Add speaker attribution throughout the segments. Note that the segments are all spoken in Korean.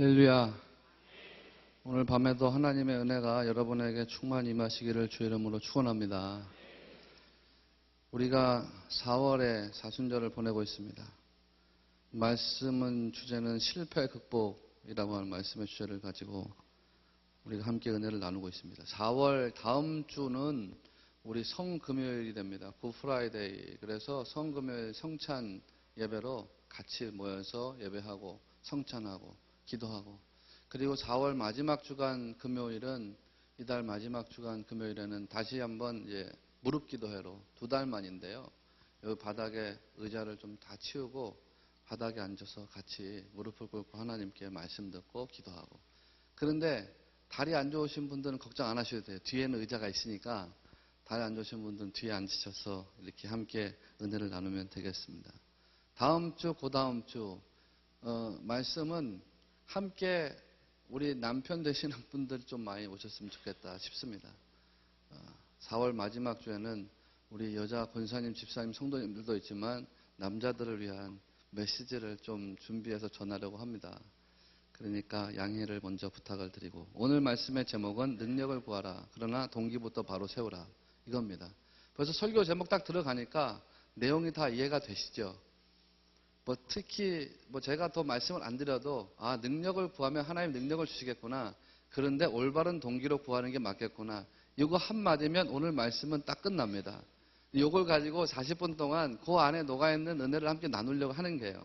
Speaker 1: 할렐루야. 오늘 밤에도 하나님의 은혜가 여러분에게 충만히 임하시기를 주의 이름으로 축원합니다. 우리가 4월에 사순절을 보내고 있습니다. 말씀은 주제는 실패 극복이라고 하는 말씀의 주제를 가지고 우리가 함께 은혜를 나누고 있습니다. 4월 다음 주는 우리 성금요일이 됩니다. 굿프라이데이. 그래서 성금요일 성찬 예배로 같이 모여서 예배하고 성찬하고 기도하고, 그리고 4월 마지막 주간 금요일은, 이달 마지막 주간 금요일에는 다시 한번 무릎 기도회로 2달 만인데요. 여기 바닥에 의자를 좀 다 치우고 바닥에 앉아서 같이 무릎을 꿇고 하나님께 말씀 듣고 기도하고. 그런데 다리 안 좋으신 분들은 걱정 안 하셔도 돼요. 뒤에는 의자가 있으니까 다리 안 좋으신 분들은 뒤에 앉으셔서 이렇게 함께 은혜를 나누면 되겠습니다. 다음 주, 그 다음 주 말씀은 함께 우리 남편 되시는 분들 좀 많이 오셨으면 좋겠다 싶습니다. 4월 마지막 주에는 우리 여자 권사님, 집사님, 성도님들도 있지만 남자들을 위한 메시지를 좀 준비해서 전하려고 합니다. 그러니까 양해를 먼저 부탁을 드리고, 오늘 말씀의 제목은 능력을 구하라. 그러나 동기부터 바로 세우라. 이겁니다. 벌써 설교 제목 딱 들어가니까 내용이 다 이해가 되시죠? 특히 제가 더 말씀을 안 드려도 능력을 구하면 하나님 능력을 주시겠구나. 그런데 올바른 동기로 구하는 게 맞겠구나. 이거 한마디면 오늘 말씀은 딱 끝납니다. 이걸 가지고 40분 동안 그 안에 녹아있는 은혜를 함께 나누려고 하는 거예요.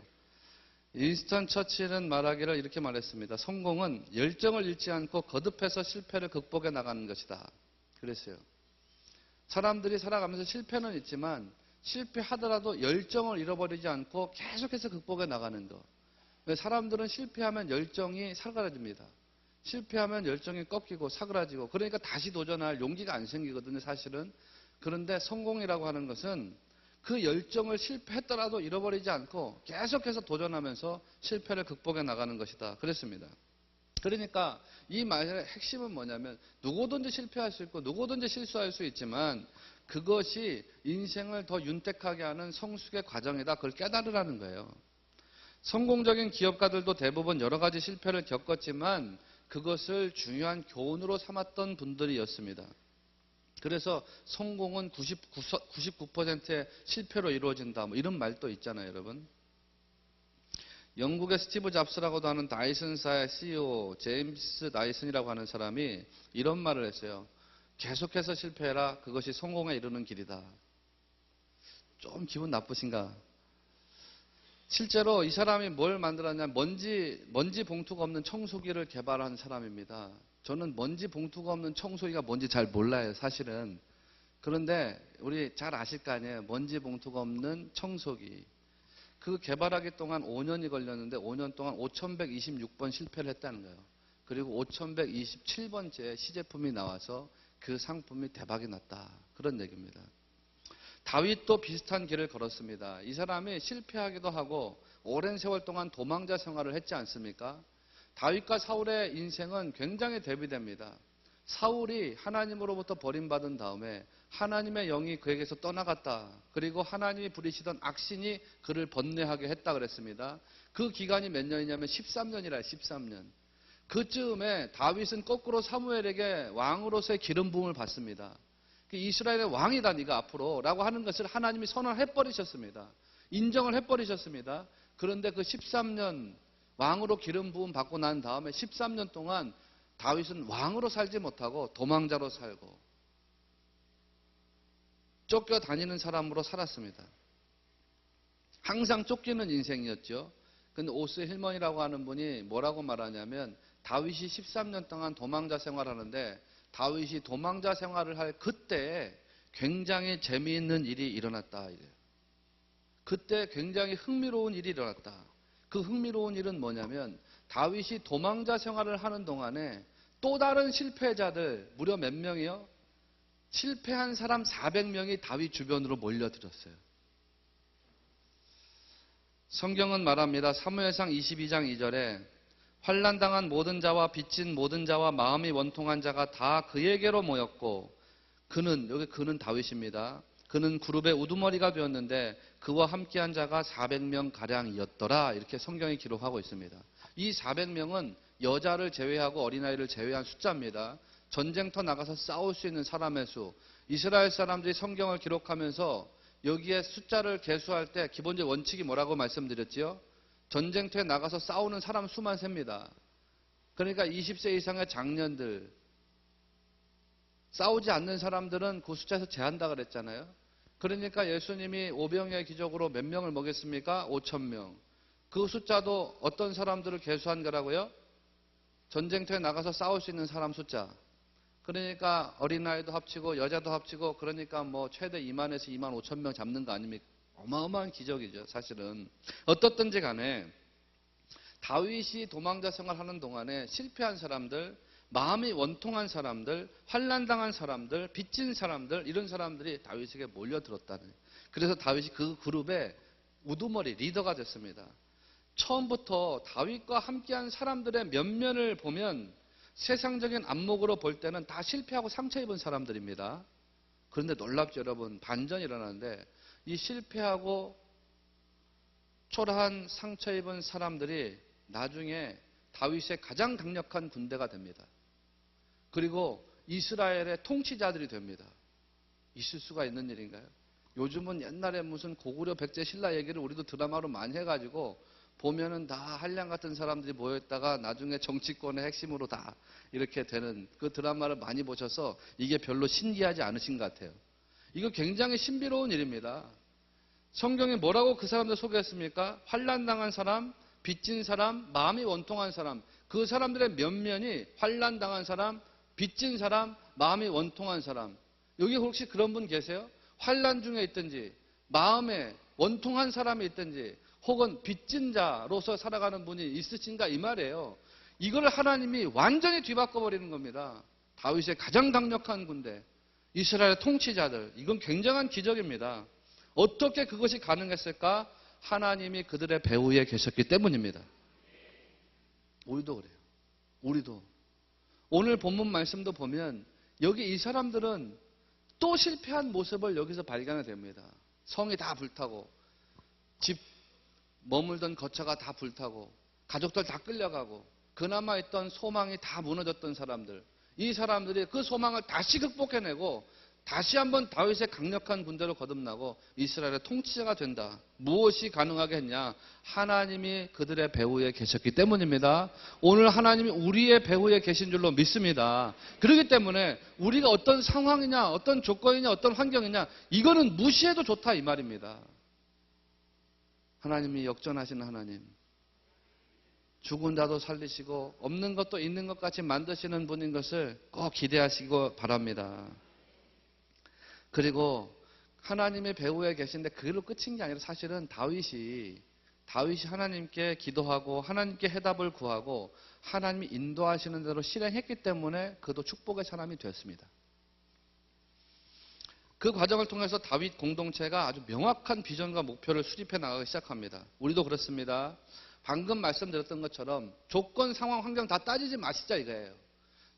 Speaker 1: 윈스턴 처칠은 말하기를 이렇게 말했습니다. 성공은 열정을 잃지 않고 거듭해서 실패를 극복해 나가는 것이다. 그랬어요. 사람들이 살아가면서 실패는 있지만 실패하더라도 열정을 잃어버리지 않고 계속해서 극복해 나가는 것. 사람들은 실패하면 열정이 사그라집니다. 실패하면 열정이 꺾이고 사그라지고, 그러니까 다시 도전할 용기가 안 생기거든요, 사실은. 그런데 성공이라고 하는 것은 그 열정을 실패했더라도 잃어버리지 않고 계속해서 도전하면서 실패를 극복해 나가는 것이다. 그랬습니다. 그러니까 이 말의 핵심은 뭐냐면, 누구든지 실패할 수 있고 누구든지 실수할 수 있지만 그것이 인생을 더 윤택하게 하는 성숙의 과정이다. 그걸 깨달으라는 거예요. 성공적인 기업가들도 대부분 여러 가지 실패를 겪었지만 그것을 중요한 교훈으로 삼았던 분들이었습니다. 그래서 성공은 99%의 실패로 이루어진다. 이런 말도 있잖아요, 여러분. 영국의 스티브 잡스라고도 하는 다이슨사의 CEO 제임스 다이슨이라고 하는 사람이 이런 말을 했어요. 계속해서 실패해라. 그것이 성공에 이르는 길이다. 좀 기분 나쁘신가? 실제로 이 사람이 뭘 만들었냐면 먼지 봉투가 없는 청소기를 개발한 사람입니다. 저는 먼지 봉투가 없는 청소기가 뭔지 잘 몰라요, 사실은. 그런데 우리 잘 아실 거 아니에요. 먼지 봉투가 없는 청소기. 그 개발하기 동안 5년이 걸렸는데 5년 동안 5126번 실패를 했다는 거예요. 그리고 5127번째 시제품이 나와서 그 상품이 대박이 났다. 그런 얘기입니다. 다윗도 비슷한 길을 걸었습니다. 이 사람이 실패하기도 하고 오랜 세월 동안 도망자 생활을 했지 않습니까? 다윗과 사울의 인생은 굉장히 대비됩니다. 사울이 하나님으로부터 버림받은 다음에 하나님의 영이 그에게서 떠나갔다. 그리고 하나님이 부리시던 악신이 그를 번뇌하게 했다 그랬습니다. 그 기간이 몇 년이냐면 13년이라 13년. 그쯤에 다윗은 거꾸로 사무엘에게 왕으로서의 기름 부음을 받습니다. 이스라엘의 왕이다 네가 앞으로 라고 하는 것을 하나님이 선언을 해버리셨습니다. 인정을 해버리셨습니다. 그런데 그 13년 왕으로 기름 부음 받고 난 다음에 13년 동안 다윗은 왕으로 살지 못하고 도망자로 살고 쫓겨다니는 사람으로 살았습니다. 항상 쫓기는 인생이었죠. 근데 오스 힐먼이라고 하는 분이 뭐라고 말하냐면, 다윗이 13년 동안 도망자 생활하는데 다윗이 도망자 생활을 할 그때 굉장히 재미있는 일이 일어났다. 이래요. 그때 굉장히 흥미로운 일이 일어났다. 그 흥미로운 일은 뭐냐면, 다윗이 도망자 생활을 하는 동안에 또 다른 실패자들 무려 몇 명이요? 실패한 사람 400명이 다윗 주변으로 몰려들었어요. 성경은 말합니다. 사무엘상 22장 2절에 환난당한 모든 자와 빚진 모든 자와 마음이 원통한 자가 다 그에게로 모였고, 여기 그는 다윗입니다. 그는 그룹의 우두머리가 되었는데 그와 함께한 자가 400명 가량이었더라. 이렇게 성경이 기록하고 있습니다. 이 400명은 여자를 제외하고 어린아이를 제외한 숫자입니다. 전쟁터 나가서 싸울 수 있는 사람의 수. 이스라엘 사람들이 성경을 기록하면서 여기에 숫자를 계수할 때 기본적 원칙이 뭐라고 말씀드렸지요? 전쟁터에 나가서 싸우는 사람 수만 셉니다. 그러니까 20세 이상의 장년들, 싸우지 않는 사람들은 그 숫자에서 제한다 그랬잖아요. 그러니까 예수님이 오병이의 기적으로 몇 명을 먹였습니까? 5,000명. 그 숫자도 어떤 사람들을 계수한 거라고요? 전쟁터에 나가서 싸울 수 있는 사람 숫자. 그러니까 어린아이도 합치고 여자도 합치고 그러니까 뭐 최대 2만에서 2만 5천 명 잡는 거 아닙니까? 어마어마한 기적이죠, 사실은. 어떻든지 간에 다윗이 도망자 생활하는 동안에 실패한 사람들, 마음이 원통한 사람들, 환난당한 사람들, 빚진 사람들, 이런 사람들이 다윗에게 몰려들었다는. 그래서 다윗이 그 그룹의 우두머리 리더가 됐습니다. 처음부터 다윗과 함께한 사람들의 면면을 보면 세상적인 안목으로 볼 때는 다 실패하고 상처 입은 사람들입니다. 그런데 놀랍죠, 여러분. 반전이 일어나는데 이 실패하고 초라한 상처 입은 사람들이 나중에 다윗의 가장 강력한 군대가 됩니다. 그리고 이스라엘의 통치자들이 됩니다. 있을 수가 있는 일인가요? 요즘은 옛날에 무슨 고구려 백제 신라 얘기를 우리도 드라마로 많이 해가지고 보면은 다 한량 같은 사람들이 모였다가 나중에 정치권의 핵심으로 다 이렇게 되는 그 드라마를 많이 보셔서 이게 별로 신기하지 않으신 것 같아요. 이거 굉장히 신비로운 일입니다. 성경이 뭐라고 그 사람들 소개했습니까? 환난당한 사람, 빚진 사람, 마음이 원통한 사람. 그 사람들의 면면이 환난당한 사람, 빚진 사람, 마음이 원통한 사람. 여기 혹시 그런 분 계세요? 환난 중에 있든지 마음에 원통한 사람이 있든지 혹은 빚진 자로서 살아가는 분이 있으신가 이 말이에요. 이걸 하나님이 완전히 뒤바꿔 버리는 겁니다. 다윗의 가장 강력한 군대, 이스라엘의 통치자들. 이건 굉장한 기적입니다. 어떻게 그것이 가능했을까? 하나님이 그들의 배후에 계셨기 때문입니다. 우리도 그래요. 우리도. 오늘 본문 말씀도 보면 여기 이 사람들은 또 실패한 모습을 여기서 발견하게 됩니다. 성이 다 불타고 집 머물던 거처가 다 불타고 가족들 다 끌려가고 그나마 있던 소망이 다 무너졌던 사람들. 이 사람들이 그 소망을 다시 극복해내고 다시 한번 다윗의 강력한 군대로 거듭나고 이스라엘의 통치자가 된다. 무엇이 가능하게 했냐? 하나님이 그들의 배후에 계셨기 때문입니다. 오늘 하나님이 우리의 배후에 계신 줄로 믿습니다. 그렇기 때문에 우리가 어떤 상황이냐, 어떤 조건이냐, 어떤 환경이냐 이거는 무시해도 좋다 이 말입니다. 하나님이 역전하시는 하나님. 죽은 자도 살리시고 없는 것도 있는 것 같이 만드시는 분인 것을 꼭 기대하시고 바랍니다. 그리고 하나님의 배후에 계신데 그걸로 끝인 게 아니라 사실은 다윗이 하나님께 기도하고 하나님께 해답을 구하고 하나님이 인도하시는 대로 실행했기 때문에 그도 축복의 사람이 되었습니다. 그 과정을 통해서 다윗 공동체가 아주 명확한 비전과 목표를 수립해 나가기 시작합니다. 우리도 그렇습니다. 방금 말씀드렸던 것처럼 조건, 상황, 환경 다 따지지 마시자 이거예요.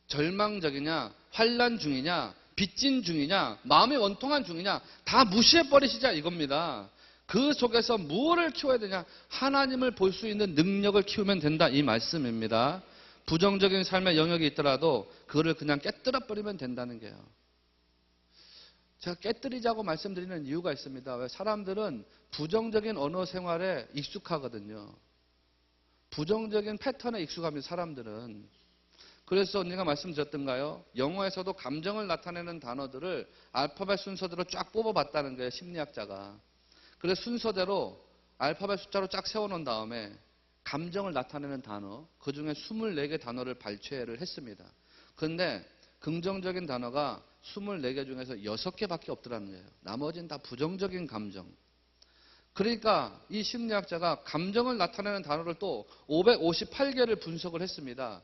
Speaker 1: 절망적이냐, 환난 중이냐, 빚진 중이냐, 마음이 원통한 중이냐 다 무시해버리시자 이겁니다. 그 속에서 무엇을 키워야 되냐? 하나님을 볼 수 있는 능력을 키우면 된다 이 말씀입니다. 부정적인 삶의 영역이 있더라도 그거를 그냥 깨뜨려버리면 된다는 게요. 제가 깨뜨리자고 말씀드리는 이유가 있습니다. 왜? 사람들은 부정적인 언어 생활에 익숙하거든요. 부정적인 패턴에 익숙합니다. 사람들은. 그래서 언니가 말씀드렸던가요? 영어에서도 감정을 나타내는 단어들을 알파벳 순서대로 쫙 뽑아봤다는 거예요. 심리학자가. 그래서 순서대로 알파벳 숫자로 쫙 세워놓은 다음에 감정을 나타내는 단어, 그중에 24개 단어를 발췌를 했습니다. 그런데 긍정적인 단어가 24개 중에서 6개밖에 없더라는 거예요. 나머지는 다 부정적인 감정. 그러니까 이 심리학자가 감정을 나타내는 단어를 또 558개를 분석을 했습니다.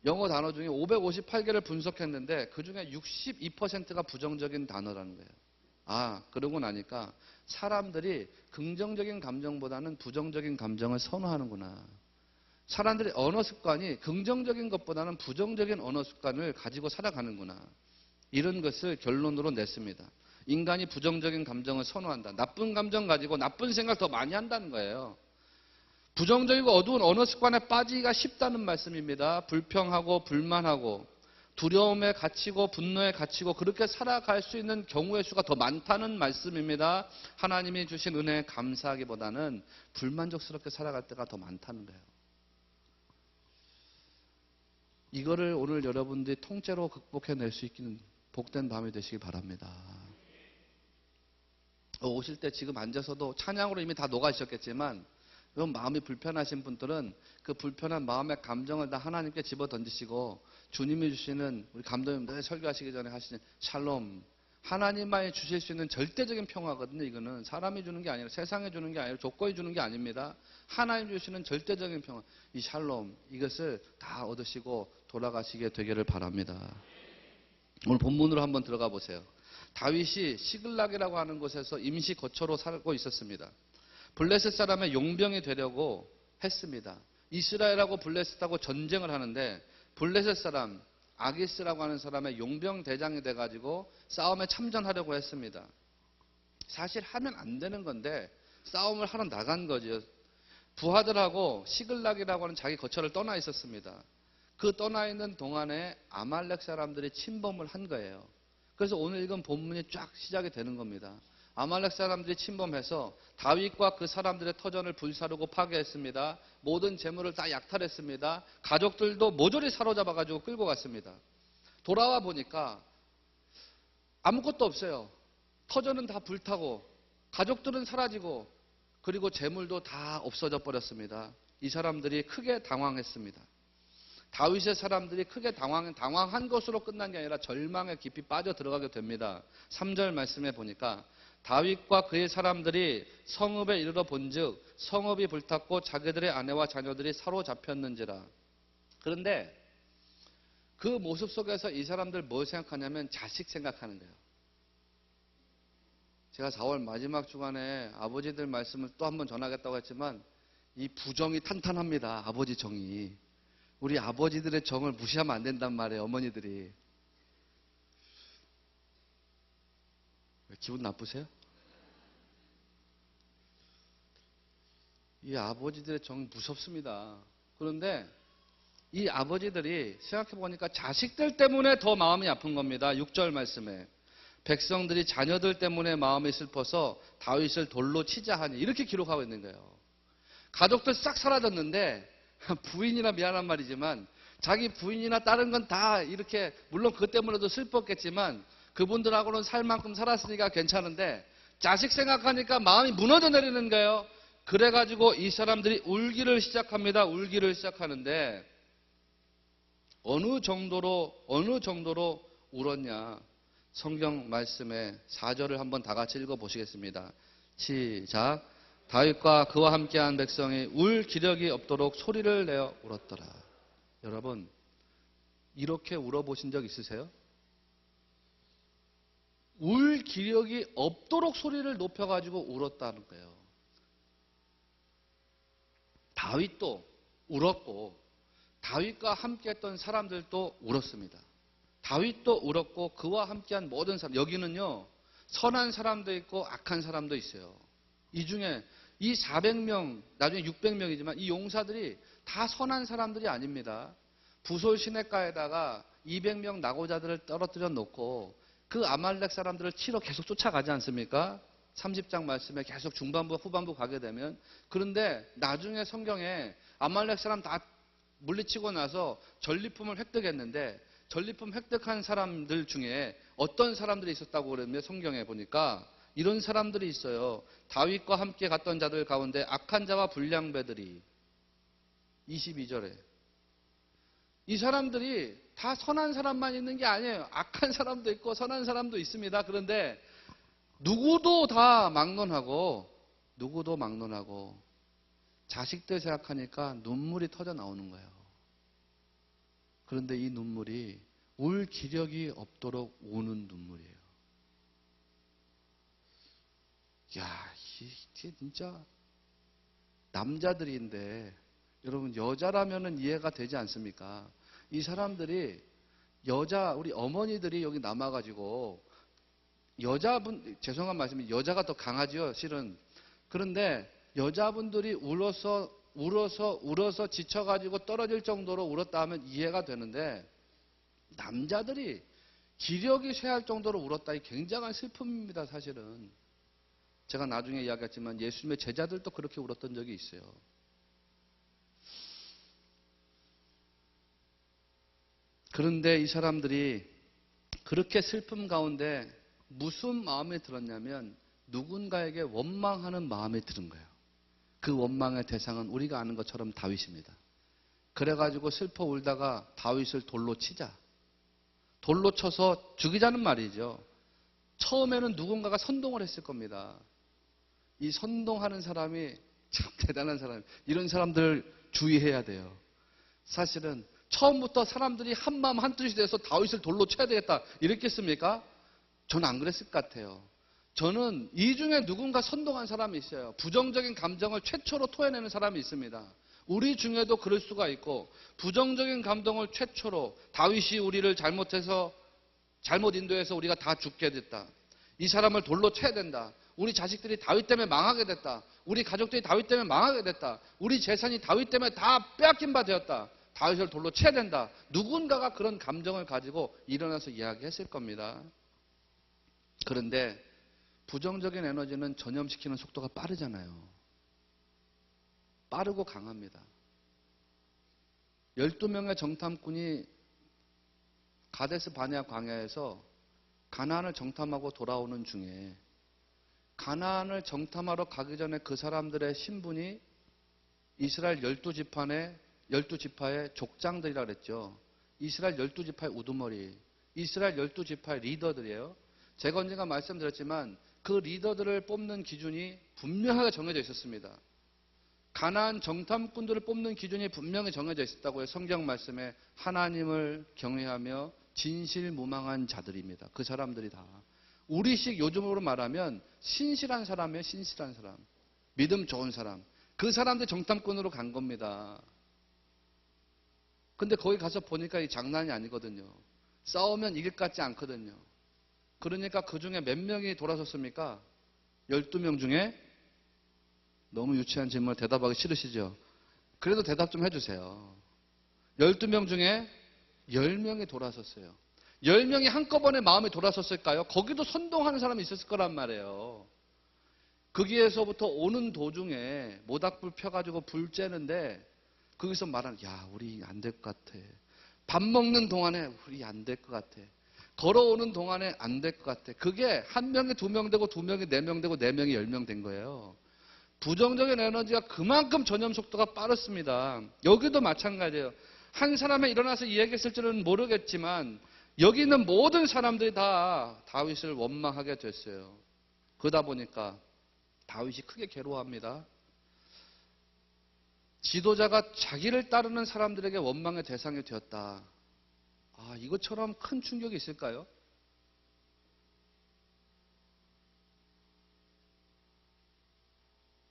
Speaker 1: 영어 단어 중에 558개를 분석했는데 그중에 62%가 부정적인 단어라는 거예요. 아, 그러고 나니까 사람들이 긍정적인 감정보다는 부정적인 감정을 선호하는구나. 사람들의 언어 습관이 긍정적인 것보다는 부정적인 언어 습관을 가지고 살아가는구나. 이런 것을 결론으로 냈습니다. 인간이 부정적인 감정을 선호한다. 나쁜 감정 가지고 나쁜 생각 더 많이 한다는 거예요. 부정적이고 어두운 언어 습관에 빠지기가 쉽다는 말씀입니다. 불평하고 불만하고 두려움에 갇히고 분노에 갇히고 그렇게 살아갈 수 있는 경우의 수가 더 많다는 말씀입니다. 하나님이 주신 은혜에 감사하기보다는 불만족스럽게 살아갈 때가 더 많다는 거예요. 이거를 오늘 여러분들이 통째로 극복해낼 수 있는 복된 밤이 되시기 바랍니다. 오실 때 지금 앉아서도 찬양으로 이미 다 녹아있었겠지만 마음이 불편하신 분들은 그 불편한 마음의 감정을 다 하나님께 집어 던지시고 주님이 주시는 우리 감독님 늘 설교하시기 전에 하시는 샬롬, 하나님만이 주실 수 있는 절대적인 평화거든요. 이거는 사람이 주는 게 아니라 세상이 주는 게 아니라 조건이 주는 게 아닙니다. 하나님 주시는 절대적인 평화, 이 샬롬, 이것을 다 얻으시고 돌아가시게 되기를 바랍니다. 오늘 본문으로 한번 들어가 보세요. 다윗이 시글락이라고 하는 곳에서 임시 거처로 살고 있었습니다. 블레셋 사람의 용병이 되려고 했습니다. 이스라엘하고 블레셋하고 전쟁을 하는데 블레셋 사람 아기스라고 하는 사람의 용병 대장이 돼가지고 싸움에 참전하려고 했습니다. 사실 하면 안 되는 건데 싸움을 하러 나간 거죠. 부하들하고 시글락이라고 하는 자기 거처를 떠나 있었습니다. 그 떠나 있는 동안에 아말렉 사람들이 침범을 한 거예요. 그래서 오늘 읽은 본문이 쫙 시작이 되는 겁니다. 아말렉 사람들이 침범해서 다윗과 그 사람들의 터전을 불사르고 파괴했습니다. 모든 재물을 다 약탈했습니다. 가족들도 모조리 사로잡아가지고 끌고 갔습니다. 돌아와 보니까 아무것도 없어요. 터전은 다 불타고 가족들은 사라지고 그리고 재물도 다 없어져 버렸습니다. 이 사람들이 크게 당황했습니다. 다윗의 사람들이 크게 당황한 것으로 끝난 게 아니라 절망에 깊이 빠져 들어가게 됩니다. 3절 말씀에 보니까 다윗과 그의 사람들이 성읍에 이르러 본즉 성읍이 불탔고 자기들의 아내와 자녀들이 사로잡혔는지라. 그런데 그 모습 속에서 이 사람들 뭘 생각하냐면 자식 생각하는 거예요. 제가 4월 마지막 주간에 아버지들 말씀을 또 한번 전하겠다고 했지만 이 부정이 탄탄합니다. 아버지 정이. 우리 아버지들의 정을 무시하면 안 된단 말이에요. 어머니들이. 왜 기분 나쁘세요? 이 아버지들의 정 무섭습니다. 그런데 이 아버지들이 생각해보니까 자식들 때문에 더 마음이 아픈 겁니다. 6절 말씀에 백성들이 자녀들 때문에 마음이 슬퍼서 다윗을 돌로 치자 하니 이렇게 기록하고 있는 거예요. 가족들 싹 사라졌는데 부인이나 미안한 말이지만 자기 부인이나 다른 건 다 이렇게 물론 그것 때문에도 슬펐겠지만 그분들하고는 살 만큼 살았으니까 괜찮은데 자식 생각하니까 마음이 무너져 내리는 거예요. 그래가지고 이 사람들이 울기를 시작합니다. 울기를 시작하는데 어느 정도로 울었냐. 성경 말씀의 4절을 한번 다 같이 읽어보시겠습니다. 시작. 다윗과 그와 함께한 백성이 울 기력이 없도록 소리를 내어 울었더라. 여러분 이렇게 울어보신 적 있으세요? 울 기력이 없도록 소리를 높여가지고 울었다는 거예요. 다윗도 울었고 다윗과 함께했던 사람들도 울었습니다. 다윗도 울었고 그와 함께한 모든 사람, 여기는요 선한 사람도 있고 악한 사람도 있어요. 이 중에 이 400명, 나중에 600명이지만 이 용사들이 다 선한 사람들이 아닙니다. 부솔 시냇가에다가 200명 낙오자들을 떨어뜨려 놓고 그 아말렉 사람들을 치러 계속 쫓아가지 않습니까? 30장 말씀에 계속 중반부 후반부 가게 되면. 그런데 나중에 성경에 아말렉 사람 다 물리치고 나서 전리품을 획득했는데 전리품 획득한 사람들 중에 어떤 사람들이 있었다고 그러면 성경에 보니까 이런 사람들이 있어요. 다윗과 함께 갔던 자들 가운데 악한 자와 불량배들이 22절에 이 사람들이 다 선한 사람만 있는 게 아니에요. 악한 사람도 있고 선한 사람도 있습니다. 그런데 누구도 막론하고 자식들 생각하니까 눈물이 터져 나오는 거예요. 그런데 이 눈물이 울 기력이 없도록 우는 눈물이에요. 야, 이게 진짜 남자들인데 여러분 여자라면은 이해가 되지 않습니까? 이 사람들이 우리 어머니들이 여기 남아가지고 죄송한 말씀이 여자가 더 강하죠, 실은. 그런데 여자분들이 울어서 울어서 지쳐가지고 떨어질 정도로 울었다 하면 이해가 되는데, 남자들이 기력이 쇠할 정도로 울었다, 이 굉장한 슬픔입니다, 사실은. 제가 나중에 이야기했지만 예수님의 제자들도 그렇게 울었던 적이 있어요. 그런데 이 사람들이 그렇게 슬픔 가운데 무슨 마음이 들었냐면 누군가에게 원망하는 마음이 들은 거예요. 그 원망의 대상은 우리가 아는 것처럼 다윗입니다. 그래가지고 슬퍼 울다가 다윗을 돌로 치자. 돌로 쳐서 죽이자는 말이죠. 처음에는 누군가가 선동을 했을 겁니다. 이 선동하는 사람이 참 대단한 사람이에요. 이런 사람들 주의해야 돼요. 사실은 처음부터 사람들이 한마음 한뜻이 돼서 다윗을 돌로 쳐야 되겠다 이렇게 했습니까? 저는 안 그랬을 것 같아요. 저는 이 중에 누군가 선동한 사람이 있어요. 부정적인 감정을 최초로 토해내는 사람이 있습니다. 우리 중에도 그럴 수가 있고, 부정적인 감정을 최초로 다윗이 우리를 잘못 인도해서 우리가 다 죽게 됐다. 이 사람을 돌로 쳐야 된다. 우리 자식들이 다윗 때문에 망하게 됐다. 우리 가족들이 다윗 때문에 망하게 됐다. 우리 재산이 다윗 때문에 다 빼앗긴 바 되었다. 다윗을 돌로 쳐야 된다. 누군가가 그런 감정을 가지고 일어나서 이야기했을 겁니다. 그런데 부정적인 에너지는 전염시키는 속도가 빠르잖아요. 빠르고 강합니다. 12명의 정탐꾼이 가데스 바네아 광야에서 가나안을 정탐하고 돌아오는 중에, 가나안을 정탐하러 가기 전에 그 사람들의 신분이 이스라엘 12지파의 족장들이라 그랬죠. 이스라엘 12지파의 우두머리, 이스라엘 12지파의 리더들이에요. 제가 언젠가 말씀드렸지만 그 리더들을 뽑는 기준이 분명하게 정해져 있었습니다. 가나안 정탐꾼들을 뽑는 기준이 분명히 정해져 있었다고요. 성경 말씀에 하나님을 경외하며 진실무망한 자들입니다. 그 사람들이 다. 우리식 요즘으로 말하면 신실한 사람이에요. 신실한 사람. 믿음 좋은 사람. 그 사람들 정탐꾼으로 간 겁니다. 근데 거기 가서 보니까 이 장난이 아니거든요. 싸우면 이길 것 같지 않거든요. 그러니까 그 중에 몇 명이 돌아섰습니까? 12명 중에. 너무 유치한 질문을 대답하기 싫으시죠? 그래도 대답 좀 해주세요. 12명 중에 10명이 돌아섰어요. 10명이 한꺼번에 마음이 돌아섰을까요? 거기도 선동하는 사람이 있었을 거란 말이에요. 거기에서부터 오는 도중에 모닥불 펴가지고 불 쬐는데 거기서 말하는, 야, 우리 안 될 것 같아. 밥 먹는 동안에 우리 안 될 것 같아. 걸어오는 동안에 안 될 것 같아. 그게 한 명이 2명 되고 2명이 4명 되고 4명이 10명 된 거예요. 부정적인 에너지가 그만큼 전염 속도가 빠르습니다. 여기도 마찬가지예요. 한 사람이 일어나서 이야기했을 줄은 모르겠지만 여기 있는 모든 사람들이 다 다윗을 원망하게 됐어요. 그러다 보니까 다윗이 크게 괴로워합니다. 지도자가 자기를 따르는 사람들에게 원망의 대상이 되었다. 아, 이것처럼 큰 충격이 있을까요?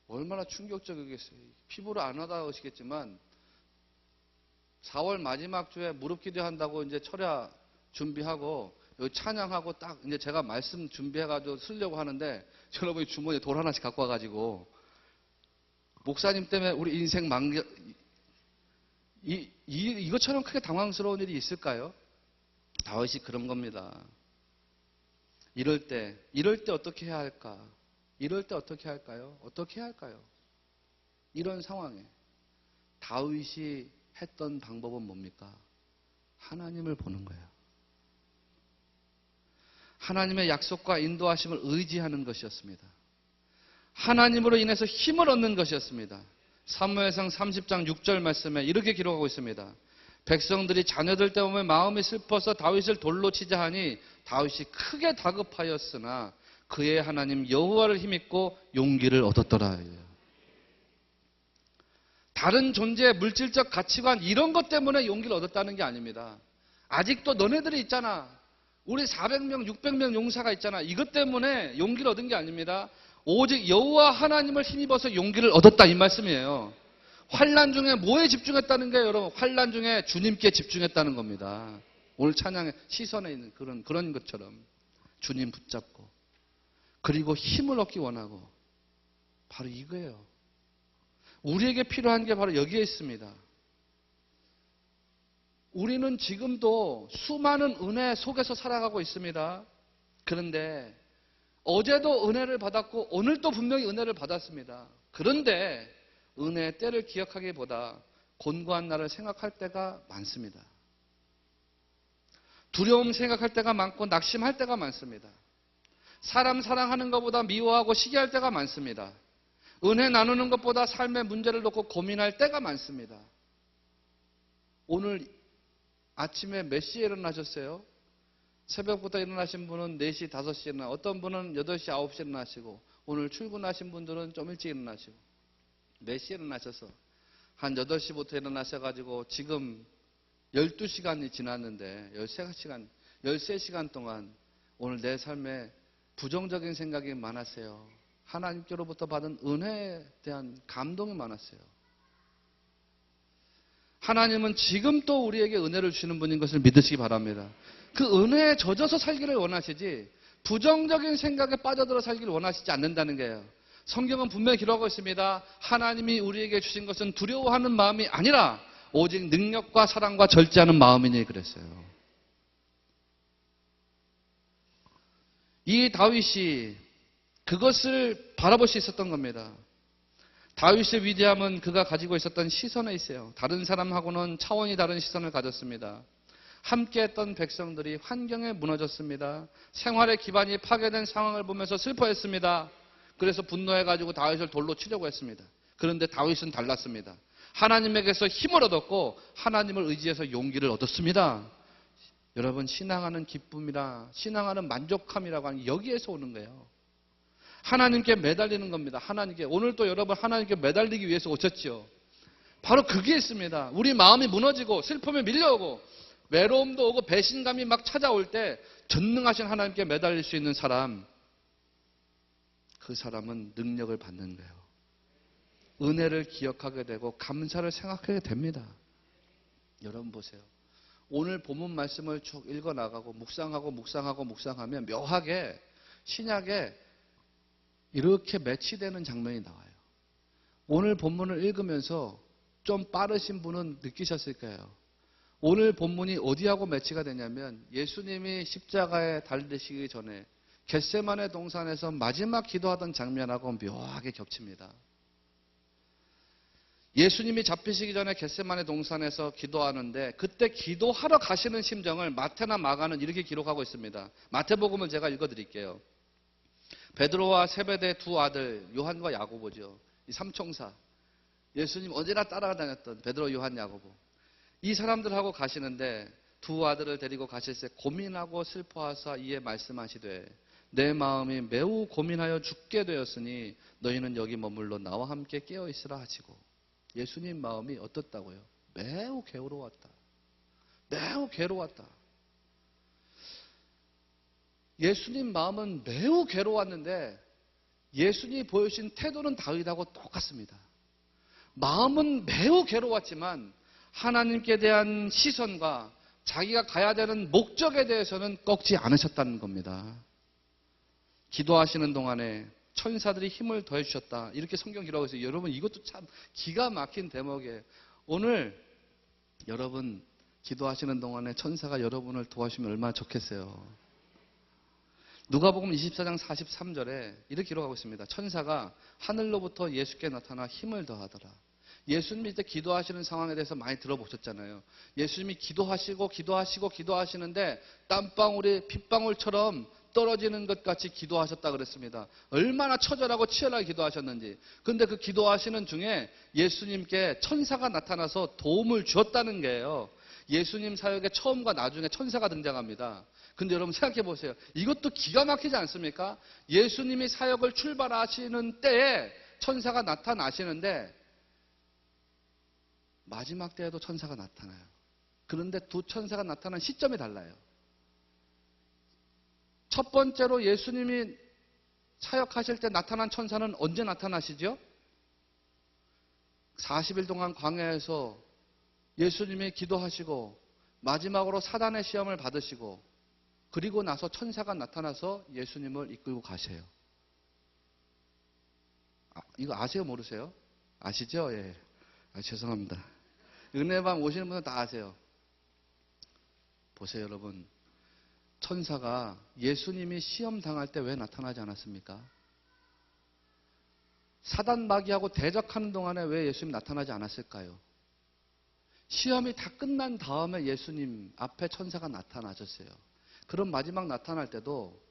Speaker 1: 얼마나 충격적이겠어요. 피부로 안 와닿으시겠지만 4월 마지막 주에 무릎 기도한다고 이제 철야 준비하고 여기 찬양하고 딱 이제 제가 말씀 준비해가지고 쓰려고 하는데 여러분이 주머니에 돌 하나씩 갖고 와가지고 목사님 때문에 우리 인생 이것처럼 크게 당황스러운 일이 있을까요? 다윗이 그런 겁니다. 이럴 때 어떻게 해야 할까? 이럴 때 어떻게 할까요? 어떻게 해야 할까요? 이런 상황에 다윗이 했던 방법은 뭡니까? 하나님을 보는 거예요. 하나님의 약속과 인도하심을 의지하는 것이었습니다. 하나님으로 인해서 힘을 얻는 것이었습니다. 사무엘상 30장 6절 말씀에 이렇게 기록하고 있습니다. 백성들이 자녀들 때문에 마음이 슬퍼서 다윗을 돌로 치자 하니 다윗이 크게 다급하였으나 그의 하나님 여호와를 힘입고 용기를 얻었더라. 다른 존재의 물질적 가치관 이런 것 때문에 용기를 얻었다는 게 아닙니다. 아직도 너네들이 있잖아. 우리 400명, 600명 용사가 있잖아. 이것 때문에 용기를 얻은 게 아닙니다. 오직 여호와 하나님을 힘입어서 용기를 얻었다 이 말씀이에요. 환난 중에 뭐에 집중했다는 게 여러분? 환난 중에 주님께 집중했다는 겁니다. 오늘 찬양의 시선에 있는 그런 것처럼 주님 붙잡고 그리고 힘을 얻기 원하고 바로 이거예요. 우리에게 필요한 게 바로 여기에 있습니다. 우리는 지금도 수많은 은혜 속에서 살아가고 있습니다. 그런데 어제도 은혜를 받았고 오늘도 분명히 은혜를 받았습니다. 그런데 은혜의 때를 기억하기보다 곤고한 날을 생각할 때가 많습니다. 두려움 생각할 때가 많고 낙심할 때가 많습니다. 사람 사랑하는 것보다 미워하고 시기할 때가 많습니다. 은혜 나누는 것보다 삶의 문제를 놓고 고민할 때가 많습니다. 오늘 아침에 몇 시에 일어나셨어요? 새벽부터 일어나신 분은 4시, 5시에 일어나, 어떤 분은 8시, 9시에 일어나시고, 오늘 출근하신 분들은 좀 일찍 일어나시고, 몇 시에 일어나셔서 한 8시부터 일어나셔가지고 지금 12시간이 지났는데 13시간 동안 오늘 내 삶에 부정적인 생각이 많았어요. 하나님께로부터 받은 은혜에 대한 감동이 많았어요. 하나님은 지금 또 우리에게 은혜를 주시는 분인 것을 믿으시기 바랍니다. 그 은혜에 젖어서 살기를 원하시지 부정적인 생각에 빠져들어 살기를 원하시지 않는다는 거예요. 성경은 분명히 기록하고 있습니다. 하나님이 우리에게 주신 것은 두려워하는 마음이 아니라 오직 능력과 사랑과 절제하는 마음이니 그랬어요. 이 다윗이 그것을 바라볼 수 있었던 겁니다. 다윗의 위대함은 그가 가지고 있었던 시선에 있어요. 다른 사람하고는 차원이 다른 시선을 가졌습니다. 함께했던 백성들이 환경에 무너졌습니다. 생활의 기반이 파괴된 상황을 보면서 슬퍼했습니다. 그래서 분노해가지고 다윗을 돌로 치려고 했습니다. 그런데 다윗은 달랐습니다. 하나님에게서 힘을 얻었고 하나님을 의지해서 용기를 얻었습니다. 여러분, 신앙하는 기쁨이라 신앙하는 만족함이라고 하는 게 여기에서 오는 거예요. 하나님께 매달리는 겁니다. 하나님께. 오늘도 여러분 하나님께 매달리기 위해서 오셨죠. 바로 그게 있습니다. 우리 마음이 무너지고 슬픔에 밀려오고 외로움도 오고 배신감이 막 찾아올 때 전능하신 하나님께 매달릴 수 있는 사람, 그 사람은 능력을 받는 거예요. 은혜를 기억하게 되고 감사를 생각하게 됩니다. 여러분 보세요. 오늘 본문 말씀을 쭉 읽어나가고 묵상하면 묘하게 신약에 이렇게 매치되는 장면이 나와요. 오늘 본문을 읽으면서 좀 빠르신 분은 느끼셨을 거예요. 오늘 본문이 어디하고 매치가 되냐면 예수님이 십자가에 달리시기 전에 겟세마네 동산에서 마지막 기도하던 장면하고 묘하게 겹칩니다. 예수님이 잡히시기 전에 겟세마네 동산에서 기도하는데 그때 기도하러 가시는 심정을 마태나 마가는 이렇게 기록하고 있습니다. 마태복음을 제가 읽어드릴게요. 베드로와 세베대 두 아들 요한과 야고보죠. 이 삼총사. 예수님 언제나 따라다녔던 베드로, 요한, 야고보. 이 사람들하고 가시는데 두 아들을 데리고 가실 때 고민하고 슬퍼하사 이에 말씀하시되 내 마음이 매우 고민하여 죽게 되었으니 너희는 여기 머물러 나와 함께 깨어있으라 하시고, 예수님 마음이 어떻다고요? 매우 괴로웠다. 매우 괴로웠다. 예수님 마음은 매우 괴로웠는데 예수님이 보여주신 태도는 다윗하고 똑같습니다. 마음은 매우 괴로웠지만 하나님께 대한 시선과 자기가 가야 되는 목적에 대해서는 꺾지 않으셨다는 겁니다. 기도하시는 동안에 천사들이 힘을 더해 주셨다. 이렇게 성경 기록하고 있어요. 여러분, 이것도 참 기가 막힌 대목이에요. 오늘 여러분 기도하시는 동안에 천사가 여러분을 도와주시면 얼마나 좋겠어요. 누가복음 24장 43절에 이렇게 기록하고 있습니다. 천사가 하늘로부터 예수께 나타나 힘을 더하더라. 예수님이 이때 기도하시는 상황에 대해서 많이 들어보셨잖아요. 예수님이 기도하시는데 땀방울이 빗방울처럼 떨어지는 것 같이 기도하셨다 그랬습니다. 얼마나 처절하고 치열하게 기도하셨는지. 그런데 그 기도하시는 중에 예수님께 천사가 나타나서 도움을 주었다는 거예요. 예수님 사역의 처음과 나중에 천사가 등장합니다. 근데 여러분 생각해 보세요. 이것도 기가 막히지 않습니까? 예수님이 사역을 출발하시는 때에 천사가 나타나시는데 마지막 때에도 천사가 나타나요. 그런데 두 천사가 나타난 시점이 달라요. 첫 번째로 예수님이 사역하실 때 나타난 천사는 언제 나타나시죠? 40일 동안 광야에서 예수님이 기도하시고 마지막으로 사단의 시험을 받으시고 그리고 나서 천사가 나타나서 예수님을 이끌고 가세요. 이거 아세요? 모르세요? 아시죠? 예. 죄송합니다. 은혜방 오시는 분은 다 아세요. 보세요, 여러분. 천사가 예수님이 시험 당할 때 왜 나타나지 않았습니까? 사단 마귀하고 대적하는 동안에 왜 예수님이 나타나지 않았을까요? 시험이 다 끝난 다음에 예수님 앞에 천사가 나타나셨어요. 그럼 마지막 나타날 때도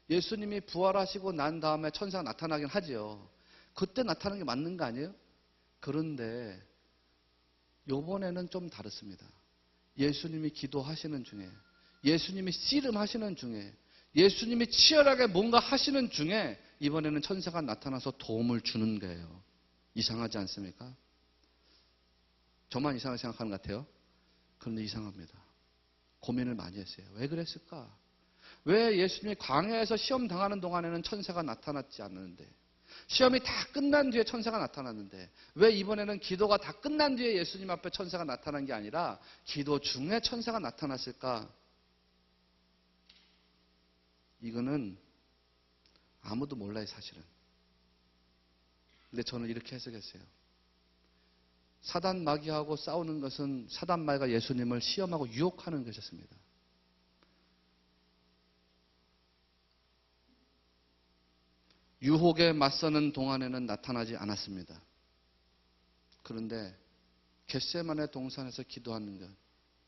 Speaker 1: 예수님이 부활하시고 난 다음에 천사가 나타나긴 하지요. 그때 나타나는 게 맞는 거 아니에요? 그런데 요번에는 좀 다릅니다. 예수님이 기도하시는 중에, 예수님이 씨름하시는 중에, 예수님이 치열하게 뭔가 하시는 중에 이번에는 천사가 나타나서 도움을 주는 거예요. 이상하지 않습니까? 저만 이상하게 생각하는 것 같아요. 그런데 이상합니다. 고민을 많이 했어요. 왜 그랬을까? 왜 예수님이 광야에서 시험 당하는 동안에는 천사가 나타났지 않는데, 시험이 다 끝난 뒤에 천사가 나타났는데, 왜 이번에는 기도가 다 끝난 뒤에 예수님 앞에 천사가 나타난 게 아니라 기도 중에 천사가 나타났을까? 이거는 아무도 몰라요, 사실은. 근데 저는 이렇게 해석했어요. 사단 마귀하고 싸우는 것은 사단 마귀가 예수님을 시험하고 유혹하는 것이었습니다. 유혹에 맞서는 동안에는 나타나지 않았습니다. 그런데 겟세마네 동산에서 기도하는 것,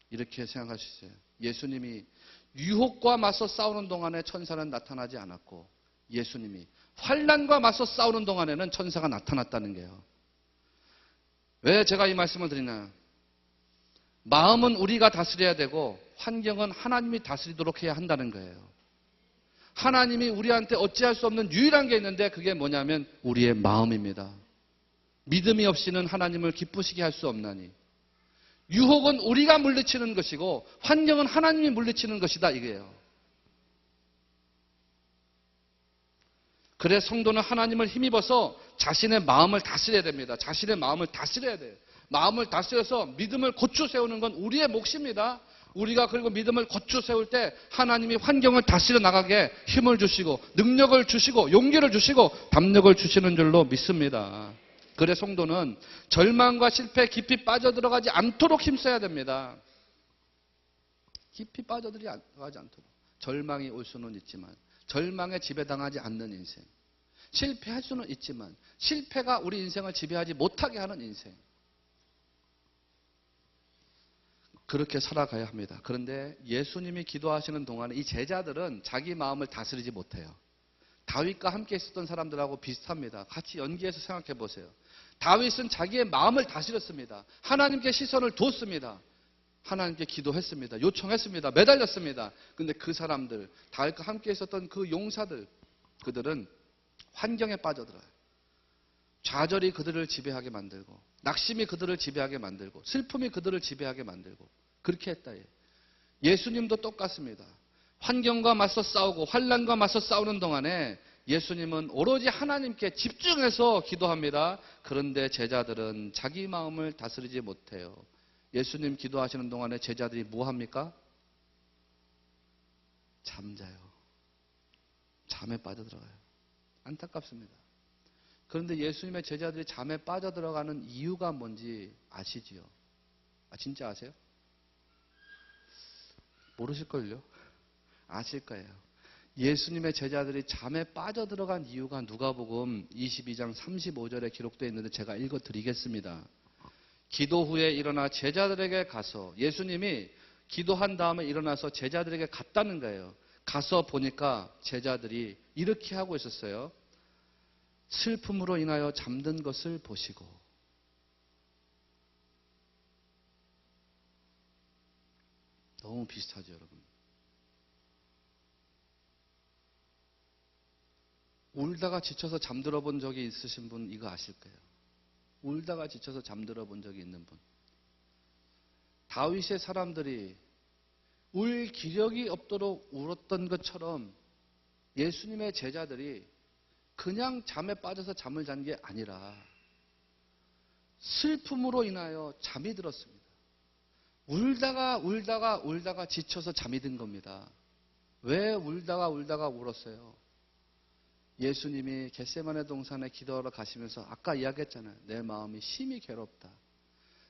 Speaker 1: 이렇게 생각할 수 있어요. 예수님이 유혹과 맞서 싸우는 동안에 천사는 나타나지 않았고, 예수님이 환난과 맞서 싸우는 동안에는 천사가 나타났다는 거예요. 왜 제가 이 말씀을 드리나? 마음은 우리가 다스려야 되고 환경은 하나님이 다스리도록 해야 한다는 거예요. 하나님이 우리한테 어찌할 수 없는 유일한 게 있는데 그게 뭐냐면 우리의 마음입니다. 믿음이 없이는 하나님을 기쁘시게 할 수 없나니. 유혹은 우리가 물리치는 것이고 환경은 하나님이 물리치는 것이다, 이게요. 그래 성도는 하나님을 힘입어서 자신의 마음을 다스려야 됩니다. 자신의 마음을 다스려야 돼요. 마음을 다스려서 믿음을 고추 세우는 건 우리의 몫입니다. 우리가 그리고 믿음을 고추 세울 때 하나님이 환경을 다스려 나가게 힘을 주시고 능력을 주시고 용기를 주시고 담력을 주시는 줄로 믿습니다. 그래 성도는 절망과 실패에 깊이 빠져들어가지 않도록 힘써야 됩니다. 깊이 빠져들어가지 않도록. 절망이 올 수는 있지만 절망에 지배당하지 않는 인생. 실패할 수는 있지만 실패가 우리 인생을 지배하지 못하게 하는 인생. 그렇게 살아가야 합니다. 그런데 예수님이 기도하시는 동안에 이 제자들은 자기 마음을 다스리지 못해요. 다윗과 함께 있었던 사람들하고 비슷합니다. 같이 연기해서 생각해 보세요. 다윗은 자기의 마음을 다스렸습니다. 하나님께 시선을 뒀습니다. 하나님께 기도했습니다. 요청했습니다. 매달렸습니다. 그런데 그 사람들, 다윗과 함께 있었던 그 용사들, 그들은 환경에 빠져들어요. 좌절이 그들을 지배하게 만들고 낙심이 그들을 지배하게 만들고 슬픔이 그들을 지배하게 만들고 그렇게 했다. 예수님도 똑같습니다. 환경과 맞서 싸우고 환난과 맞서 싸우는 동안에 예수님은 오로지 하나님께 집중해서 기도합니다. 그런데 제자들은 자기 마음을 다스리지 못해요. 예수님 기도하시는 동안에 제자들이 뭐 합니까? 잠자요. 잠에 빠져들어가요. 안타깝습니다. 그런데 예수님의 제자들이 잠에 빠져들어가는 이유가 뭔지 아시지요? 진짜 아세요? 모르실걸요? 아실 거예요. 예수님의 제자들이 잠에 빠져들어간 이유가 누가복음 22장 35절에 기록되어 있는데 제가 읽어드리겠습니다. 기도 후에 일어나 제자들에게 가서, 예수님이 기도한 다음에 일어나서 제자들에게 갔다는 거예요. 가서 보니까 제자들이 이렇게 하고 있었어요. 슬픔으로 인하여 잠든 것을 보시고. 너무 비슷하죠, 여러분. 울다가 지쳐서 잠들어 본 적이 있으신 분 이거 아실 거예요. 울다가 지쳐서 잠들어 본 적이 있는 분. 다윗의 사람들이 울 기력이 없도록 울었던 것처럼 예수님의 제자들이 그냥 잠에 빠져서 잠을 잔 게 아니라 슬픔으로 인하여 잠이 들었습니다. 울다가 지쳐서 잠이 든 겁니다. 왜 울다가 울었어요? 예수님이 겟세마네 동산에 기도하러 가시면서 아까 이야기했잖아요. 내 마음이 심히 괴롭다.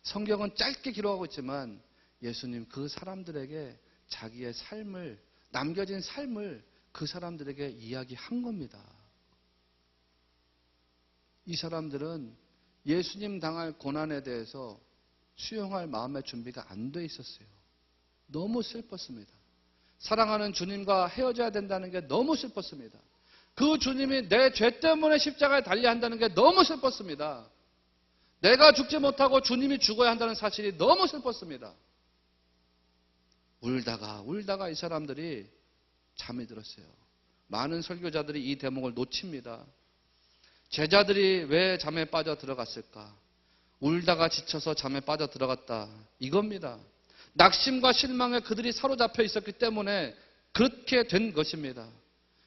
Speaker 1: 성경은 짧게 기록하고 있지만 예수님 그 사람들에게 자기의 삶을, 남겨진 삶을 그 사람들에게 이야기한 겁니다. 이 사람들은 예수님 당할 고난에 대해서 수용할 마음의 준비가 안 돼 있었어요. 너무 슬펐습니다. 사랑하는 주님과 헤어져야 된다는 게 너무 슬펐습니다. 그 주님이 내 죄 때문에 십자가에 달려야 한다는 게 너무 슬펐습니다. 내가 죽지 못하고 주님이 죽어야 한다는 사실이 너무 슬펐습니다. 울다가 이 사람들이 잠이 들었어요. 많은 설교자들이 이 대목을 놓칩니다. 제자들이 왜 잠에 빠져 들어갔을까? 울다가 지쳐서 잠에 빠져 들어갔다. 이겁니다. 낙심과 실망에 그들이 사로잡혀 있었기 때문에 그렇게 된 것입니다.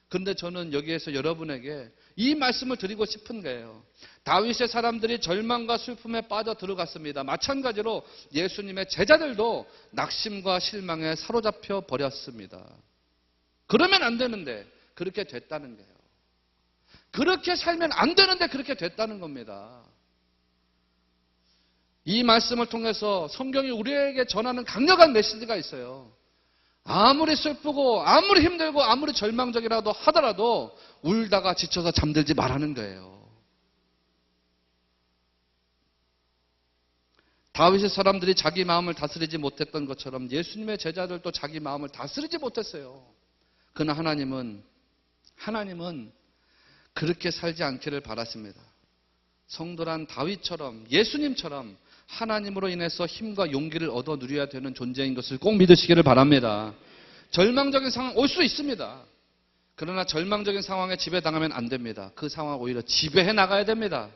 Speaker 1: 그런데 저는 여기에서 여러분에게 이 말씀을 드리고 싶은 거예요. 다윗의 사람들이 절망과 슬픔에 빠져 들어갔습니다. 마찬가지로 예수님의 제자들도 낙심과 실망에 사로잡혀 버렸습니다. 그러면 안 되는데 그렇게 됐다는 거예요. 그렇게 살면 안 되는데 그렇게 됐다는 겁니다. 이 말씀을 통해서 성경이 우리에게 전하는 강력한 메시지가 있어요. 아무리 슬프고 아무리 힘들고 아무리 절망적이라도 하더라도 울다가 지쳐서 잠들지 말라는 거예요. 다윗의 사람들이 자기 마음을 다스리지 못했던 것처럼 예수님의 제자들도 자기 마음을 다스리지 못했어요. 그러나 하나님은 그렇게 살지 않기를 바라십니다. 성도란 다윗처럼 예수님처럼 하나님으로 인해서 힘과 용기를 얻어 누려야 되는 존재인 것을 꼭 믿으시기를 바랍니다. 절망적인 상황 올 수 있습니다. 그러나 절망적인 상황에 지배당하면 안 됩니다. 그 상황을 오히려 지배해 나가야 됩니다.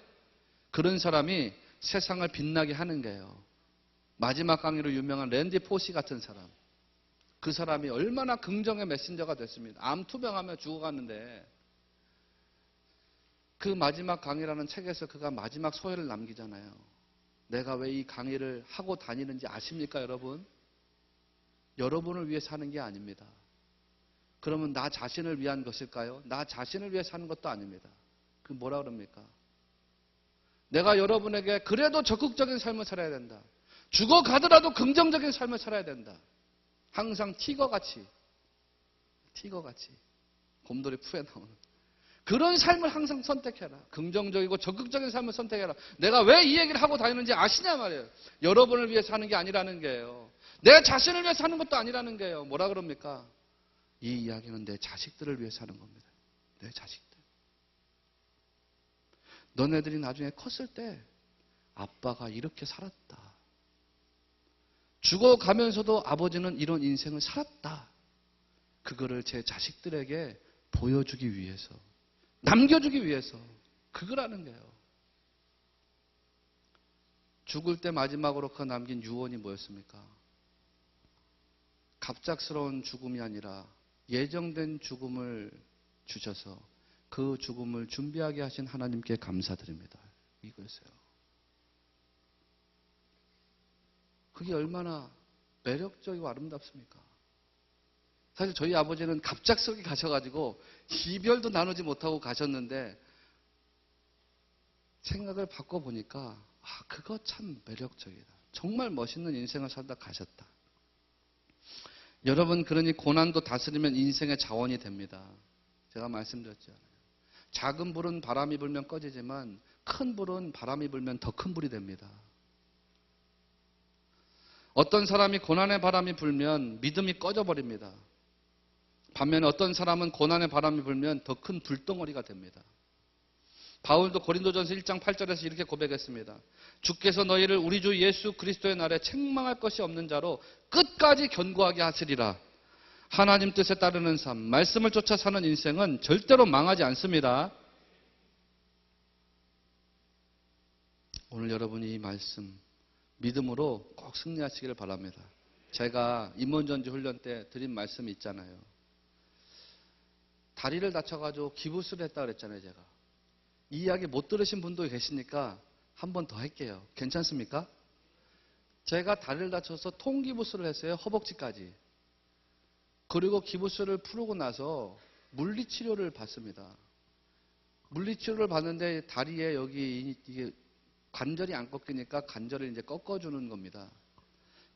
Speaker 1: 그런 사람이 세상을 빛나게 하는 거예요. 마지막 강의로 유명한 랜디 포시 같은 사람. 그 사람이 얼마나 긍정의 메신저가 됐습니다. 암 투병하며 죽어갔는데 그 마지막 강의라는 책에서 그가 마지막 소회를 남기잖아요. 내가 왜 이 강의를 하고 다니는지 아십니까, 여러분? 여러분을 위해 사는 게 아닙니다. 그러면 나 자신을 위한 것일까요? 나 자신을 위해 사는 것도 아닙니다. 그 뭐라 그럽니까? 내가 여러분에게 그래도 적극적인 삶을 살아야 된다. 죽어가더라도 긍정적인 삶을 살아야 된다. 항상 티거같이 곰돌이 풀에 나오는 그런 삶을 항상 선택해라. 긍정적이고 적극적인 삶을 선택해라. 내가 왜 이 얘기를 하고 다니는지 아시냐 말이에요. 여러분을 위해 사는 게 아니라는 거예요. 내 자신을 위해 사는 것도 아니라는 거예요. 뭐라 그럽니까? 이 이야기는 내 자식들을 위해 사는 겁니다. 내 자식들. 너네들이 나중에 컸을 때 아빠가 이렇게 살았다. 죽어가면서도 아버지는 이런 인생을 살았다. 그거를 제 자식들에게 보여주기 위해서, 남겨주기 위해서 그거라는 거예요. 죽을 때 마지막으로 그 남긴 유언이 뭐였습니까? 갑작스러운 죽음이 아니라 예정된 죽음을 주셔서 그 죽음을 준비하게 하신 하나님께 감사드립니다. 이거였어요. 그게 얼마나 매력적이고 아름답습니까? 사실 저희 아버지는 갑작스럽게 가셔가지고 이별도 나누지 못하고 가셨는데 생각을 바꿔보니까 그거 참 매력적이다. 정말 멋있는 인생을 살다 가셨다. 여러분, 그러니 고난도 다스리면 인생의 자원이 됩니다. 제가 말씀드렸죠. 작은 불은 바람이 불면 꺼지지만 큰 불은 바람이 불면 더 큰 불이 됩니다. 어떤 사람이 고난의 바람이 불면 믿음이 꺼져버립니다. 반면에 어떤 사람은 고난의 바람이 불면 더 큰 불덩어리가 됩니다. 바울도 고린도전서 1장 8절에서 이렇게 고백했습니다. 주께서 너희를 우리 주 예수 그리스도의 날에 책망할 것이 없는 자로 끝까지 견고하게 하시리라. 하나님 뜻에 따르는 삶, 말씀을 쫓아 사는 인생은 절대로 망하지 않습니다. 오늘 여러분이 이 말씀 믿음으로 꼭 승리하시기를 바랍니다. 제가 임원전지 훈련 때 드린 말씀이 있잖아요. 다리를 다쳐가지고 기부스를 했다 그랬잖아요, 제가. 이 이야기 못 들으신 분도 계시니까 한 번 더 할게요. 괜찮습니까? 제가 다리를 다쳐서 통기부스를 했어요, 허벅지까지. 그리고 기부스를 풀고 나서 물리치료를 받습니다. 물리치료를 받는데 다리에 여기 이게 관절이 안 꺾이니까 관절을 이제 꺾어주는 겁니다.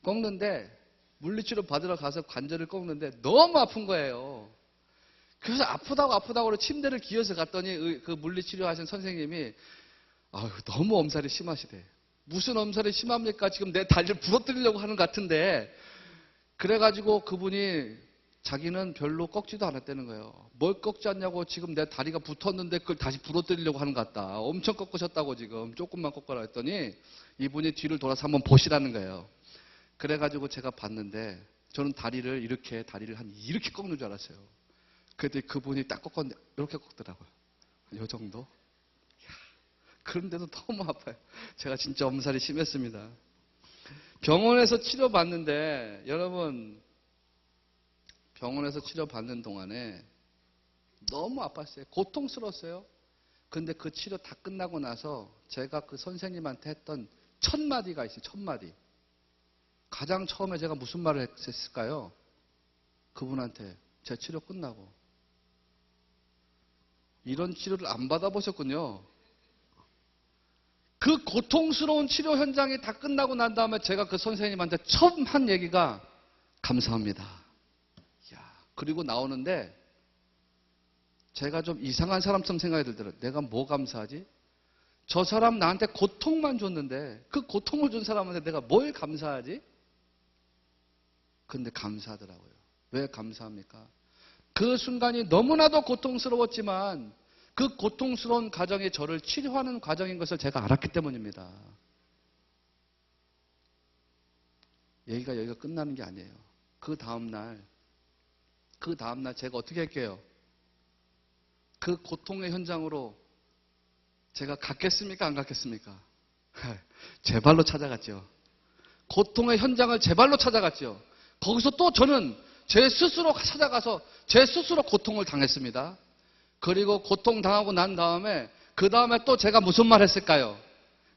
Speaker 1: 꺾는데 물리치료 받으러 가서 관절을 꺾는데 너무 아픈 거예요. 그래서 아프다고 침대를 기어서 갔더니 그 물리치료 하신 선생님이 너무 엄살이 심하시대. 무슨 엄살이 심합니까? 지금 내 다리를 부러뜨리려고 하는 것 같은데. 그래가지고 그분이 자기는 별로 꺾지도 않았다는 거예요. 뭘 꺾지 않냐고, 지금 내 다리가 붙었는데 그걸 다시 부러뜨리려고 하는 것 같다. 엄청 꺾으셨다고 지금 조금만 꺾어라 했더니 이분이 뒤를 돌아서 한번 보시라는 거예요. 그래가지고 제가 봤는데 저는 다리를 한 이렇게 꺾는 줄 알았어요. 그랬더니 그분이 딱 꺾었는데 이렇게 꺾더라고요. 이 정도? 그런데도 너무 아파요. 제가 진짜 엄살이 심했습니다. 병원에서 치료받는데, 여러분, 병원에서 치료받는 동안에 너무 아팠어요. 고통스러웠어요. 근데 그 치료 다 끝나고 나서 제가 그 선생님한테 했던 첫 마디가 있어요. 첫 마디. 가장 처음에 제가 무슨 말을 했을까요? 그분한테 제 치료 끝나고. 이런 치료를 안 받아보셨군요. 그 고통스러운 치료 현장이 다 끝나고 난 다음에 제가 그 선생님한테 처음 한 얘기가 감사합니다. 그리고 나오는데 제가 좀 이상한 사람처럼 생각이 들더라고요. 내가 뭐 감사하지? 저 사람 나한테 고통만 줬는데 그 고통을 준 사람한테 내가 뭘 감사하지? 근데 감사하더라고요. 왜 감사합니까? 그 순간이 너무나도 고통스러웠지만 그 고통스러운 과정이 저를 치료하는 과정인 것을 제가 알았기 때문입니다. 얘기가 여기가 끝나는 게 아니에요. 그 다음날 제가 어떻게 할게요? 그 고통의 현장으로 제가 갔겠습니까? 안 갔겠습니까? 제 발로 찾아갔죠. 고통의 현장을 제 발로 찾아갔죠. 거기서 또 저는 제 스스로 찾아가서 제 스스로 고통을 당했습니다. 그리고 고통당하고 난 다음에 그 다음에 또 제가 무슨 말 했을까요?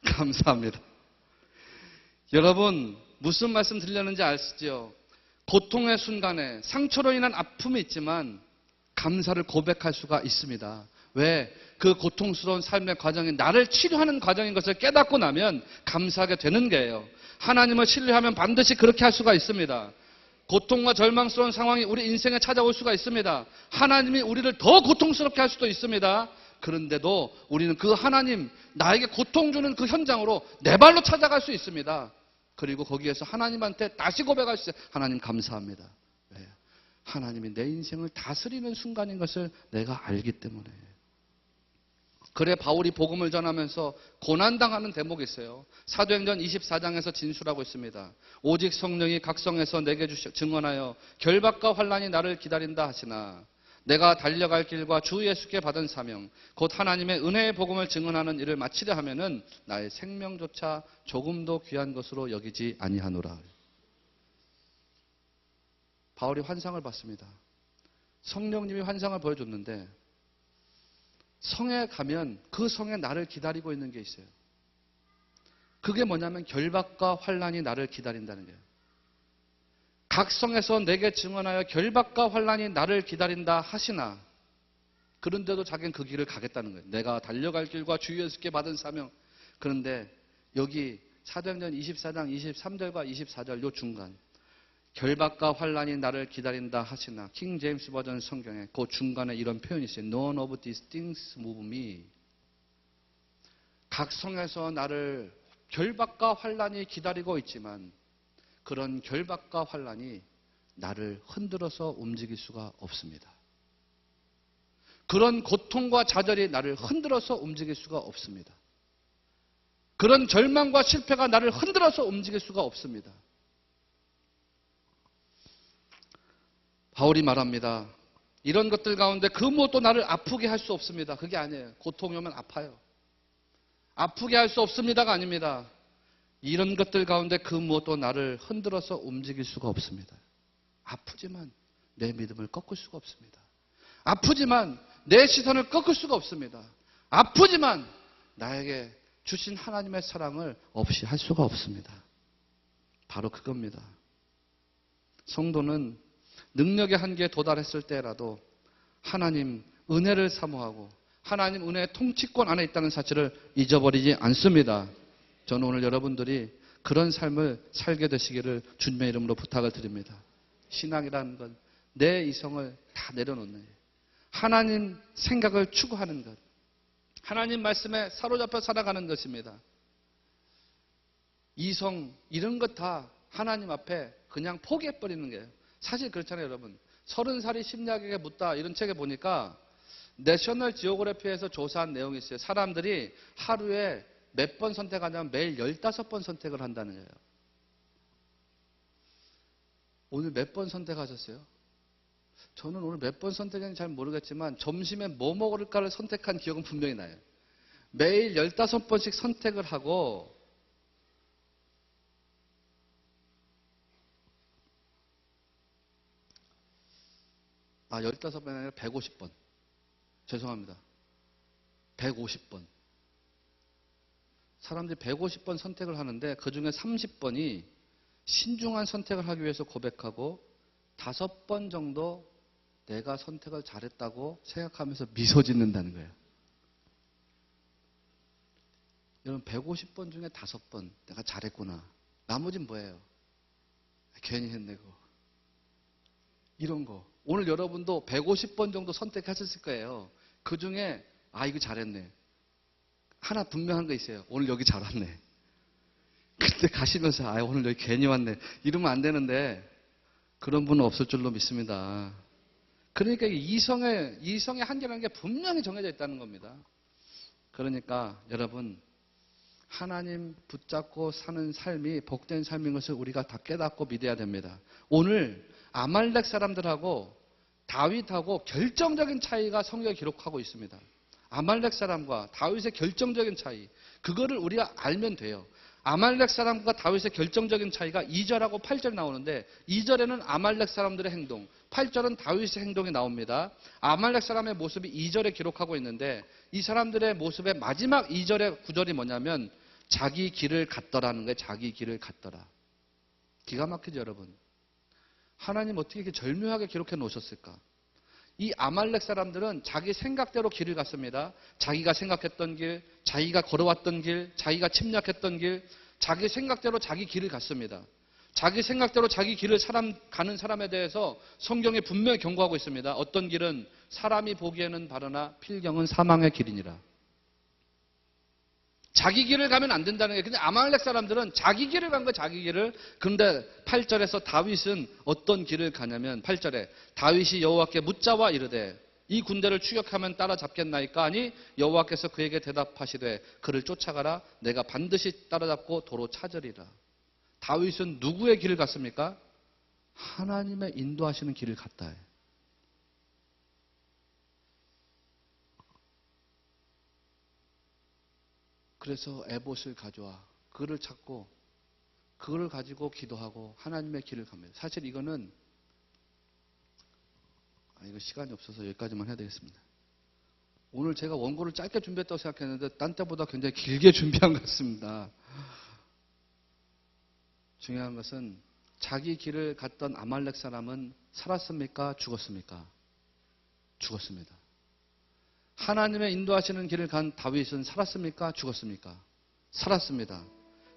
Speaker 1: 감사합니다. 여러분 무슨 말씀 드리려는지 아시죠? 고통의 순간에 상처로 인한 아픔이 있지만 감사를 고백할 수가 있습니다. 왜? 그 고통스러운 삶의 과정이 나를 치료하는 과정인 것을 깨닫고 나면 감사하게 되는 거예요. 하나님을 신뢰하면 반드시 그렇게 할 수가 있습니다. 고통과 절망스러운 상황이 우리 인생에 찾아올 수가 있습니다. 하나님이 우리를 더 고통스럽게 할 수도 있습니다. 그런데도 우리는 그 하나님, 나에게 고통 주는 그 현장으로 내 발로 찾아갈 수 있습니다. 그리고 거기에서 하나님한테 다시 고백할 수 있어요. 하나님 감사합니다. 왜? 하나님이 내 인생을 다스리는 순간인 것을 내가 알기 때문에. 그래 바울이 복음을 전하면서 고난당하는 대목이 있어요. 사도행전 24장에서 진술하고 있습니다. 오직 성령이 각성해서 내게 증언하여 결박과 환난이 나를 기다린다 하시나 내가 달려갈 길과 주 예수께 받은 사명 곧 하나님의 은혜의 복음을 증언하는 일을 마치려 하면은 나의 생명조차 조금도 귀한 것으로 여기지 아니하노라. 바울이 환상을 봤습니다. 성령님이 환상을 보여줬는데 성에 가면 그 성에 나를 기다리고 있는 게 있어요. 그게 뭐냐면 결박과 환난이 나를 기다린다는 거예요. 각 성에서 내게 증언하여 결박과 환난이 나를 기다린다 하시나 그런데도 자기는 그 길을 가겠다는 거예요. 내가 달려갈 길과 주 예수께 받은 사명. 그런데 여기 사도행전 24장 23절과 24절 요 중간 결박과 환난이 나를 기다린다 하시나 킹 제임스 버전 성경에 그 중간에 이런 표현이 있어요. None of these things move me. 각 성에서 나를 결박과 환난이 기다리고 있지만 그런 결박과 환난이 나를 흔들어서 움직일 수가 없습니다. 그런 고통과 좌절이 나를 흔들어서 움직일 수가 없습니다. 그런 절망과 실패가 나를 흔들어서 움직일 수가 없습니다. 바울이 말합니다. 이런 것들 가운데 그 무엇도 나를 아프게 할 수 없습니다. 그게 아니에요. 고통이 오면 아파요. 아프게 할 수 없습니다가 아닙니다. 이런 것들 가운데 그 무엇도 나를 흔들어서 움직일 수가 없습니다. 아프지만 내 믿음을 꺾을 수가 없습니다. 아프지만 내 시선을 꺾을 수가 없습니다. 아프지만 나에게 주신 하나님의 사랑을 없이 할 수가 없습니다. 바로 그겁니다. 성도는 능력의 한계에 도달했을 때라도 하나님 은혜를 사모하고 하나님 은혜의 통치권 안에 있다는 사실을 잊어버리지 않습니다. 저는 오늘 여러분들이 그런 삶을 살게 되시기를 주님의 이름으로 부탁을 드립니다. 신앙이라는 건 내 이성을 다 내려놓는 거예요. 하나님 생각을 추구하는 것. 하나님 말씀에 사로잡혀 살아가는 것입니다. 이성 이런 것 다 하나님 앞에 그냥 포기해버리는 거예요. 사실 그렇잖아요, 여러분. 30살이 심리학에게 묻다 이런 책에 보니까 내셔널 지오그래피에서 조사한 내용이 있어요. 사람들이 하루에 몇 번 선택하냐면 매일 15번 선택을 한다는 거예요. 오늘 몇 번 선택하셨어요? 저는 오늘 몇 번 선택했는지 잘 모르겠지만 점심에 뭐 먹을까를 선택한 기억은 분명히 나요. 매일 15번씩 선택을 하고 15번이 아니라 150번. 죄송합니다. 150번. 사람들이 150번 선택을 하는데 그중에 30번이 신중한 선택을 하기 위해서 고백하고 5번 정도 내가 선택을 잘했다고 생각하면서 미소 짓는다는 거예요. 여러분 150번 중에 5번 내가 잘했구나. 나머지는 뭐예요? 괜히 했네 그거. 이런 거. 오늘 여러분도 150번 정도 선택하셨을 거예요. 그 중에 이거 잘했네. 하나 분명한 거 있어요. 오늘 여기 잘 왔네. 그때 가시면서 오늘 여기 괜히 왔네. 이러면 안 되는데 그런 분은 없을 줄로 믿습니다. 그러니까 이성의 한계라는 게 분명히 정해져 있다는 겁니다. 그러니까 여러분 하나님 붙잡고 사는 삶이 복된 삶인 것을 우리가 다 깨닫고 믿어야 됩니다. 오늘 아말렉 사람들하고 다윗하고 결정적인 차이가 성경에 기록하고 있습니다. 아말렉 사람과 다윗의 결정적인 차이. 그거를 우리가 알면 돼요. 아말렉 사람과 다윗의 결정적인 차이가 2절하고 8절 나오는데 2절에는 아말렉 사람들의 행동, 8절은 다윗의 행동이 나옵니다. 아말렉 사람의 모습이 2절에 기록하고 있는데 이 사람들의 모습의 마지막 2절의 구절이 뭐냐면 자기 길을 갔더라는 거예요. 자기 길을 갔더라. 기가 막히죠, 여러분. 하나님 어떻게 이렇게 절묘하게 기록해 놓으셨을까? 이 아말렉 사람들은 자기 생각대로 길을 갔습니다. 자기가 생각했던 길, 자기가 걸어왔던 길, 자기가 침략했던 길, 자기 생각대로 자기 길을 갔습니다. 자기 생각대로 자기 길을 가는 사람에 대해서 성경이 분명히 경고하고 있습니다. 어떤 길은 사람이 보기에는 바르나 필경은 사망의 길이니라. 자기 길을 가면 안 된다는 게, 근데 아말렉 사람들은 자기 길을 간 거예요, 자기 길을. 그런데 8절에서 다윗은 어떤 길을 가냐면 8절에 다윗이 여호와께 묻자와 이르되 이 군대를 추격하면 따라잡겠나이까 하니 여호와께서 그에게 대답하시되 그를 쫓아가라. 내가 반드시 따라잡고 도로 찾으리라. 다윗은 누구의 길을 갔습니까? 하나님의 인도하시는 길을 갔다. 그래서 에봇을 가져와 그를 찾고 그를 가지고 기도하고 하나님의 길을 갑니다. 사실 이거는 이거 시간이 없어서 여기까지만 해야 되겠습니다. 오늘 제가 원고를 짧게 준비했다고 생각했는데 딴 때보다 굉장히 길게 준비한 것 같습니다. 중요한 것은 자기 길을 갔던 아말렉 사람은 살았습니까? 죽었습니까? 죽었습니다. 하나님의 인도하시는 길을 간 다윗은 살았습니까? 죽었습니까? 살았습니다.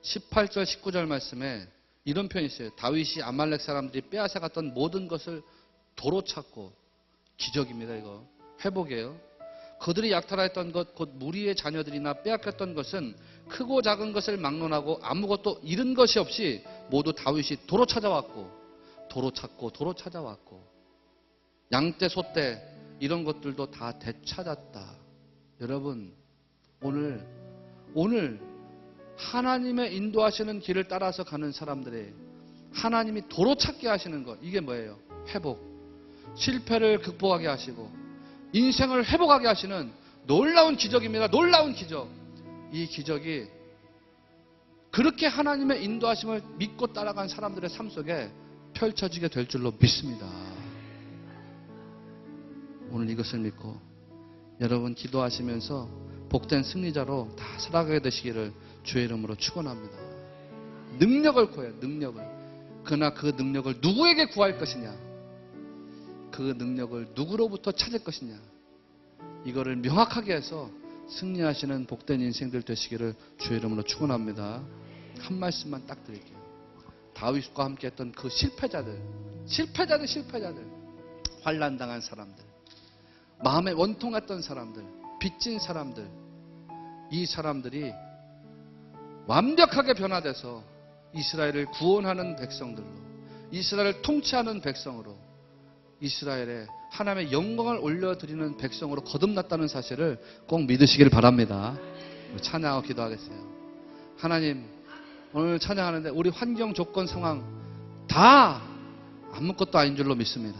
Speaker 1: 18절, 19절 말씀에 이런 표현이 있어요. 다윗이 아말렉 사람들이 빼앗아갔던 모든 것을 도로 찾고, 기적입니다, 이거. 회복이에요. 그들이 약탈했던 것, 곧 무리의 자녀들이나 빼앗겼던 것은 크고 작은 것을 막론하고 아무것도 잃은 것이 없이 모두 다윗이 도로 찾아왔고, 도로 찾고, 도로 찾아왔고, 양떼, 소떼, 이런 것들도 다 되찾았다. 여러분, 오늘 하나님의 인도하시는 길을 따라서 가는 사람들의 하나님이 도로 찾게 하시는 것, 이게 뭐예요? 회복. 실패를 극복하게 하시고 인생을 회복하게 하시는 놀라운 기적입니다. 놀라운 기적. 이 기적이 그렇게 하나님의 인도하심을 믿고 따라간 사람들의 삶 속에 펼쳐지게 될 줄로 믿습니다. 오늘 이것을 믿고 여러분 기도하시면서 복된 승리자로 다 살아가게 되시기를 주의 이름으로 축원합니다. 능력을 구해요. 능력을. 그러나 그 능력을 누구에게 구할 것이냐? 그 능력을 누구로부터 찾을 것이냐? 이거를 명확하게 해서 승리하시는 복된 인생들 되시기를 주의 이름으로 축원합니다. 한 말씀만 딱 드릴게요. 다윗과 함께 했던 그 실패자들, 환난당한 사람들, 마음에 원통했던 사람들, 빚진 사람들, 이 사람들이 완벽하게 변화돼서 이스라엘을 구원하는 백성들로, 이스라엘을 통치하는 백성으로, 이스라엘에 하나님의 영광을 올려드리는 백성으로 거듭났다는 사실을 꼭 믿으시길 바랍니다. 찬양하고 기도하겠어요. 하나님, 오늘 찬양하는데 우리 환경, 조건, 상황 다 아무것도 아닌 줄로 믿습니다.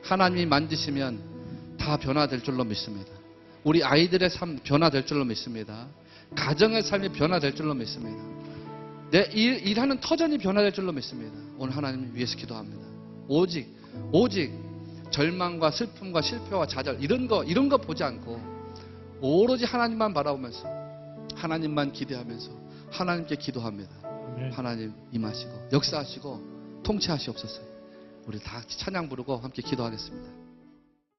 Speaker 1: 하나님이 만지시면 다 변화될 줄로 믿습니다. 우리 아이들의 삶 변화될 줄로 믿습니다. 가정의 삶이 변화될 줄로 믿습니다. 내 일하는 터전이 변화될 줄로 믿습니다. 오늘 하나님 위해서 기도합니다. 오직 절망과 슬픔과 실패와 좌절 이런 거 보지 않고 오로지 하나님만 바라보면서 하나님만 기대하면서 하나님께 기도합니다. 하나님 임하시고 역사하시고 통치하시옵소서. 우리 다 찬양 부르고 함께 기도하겠습니다.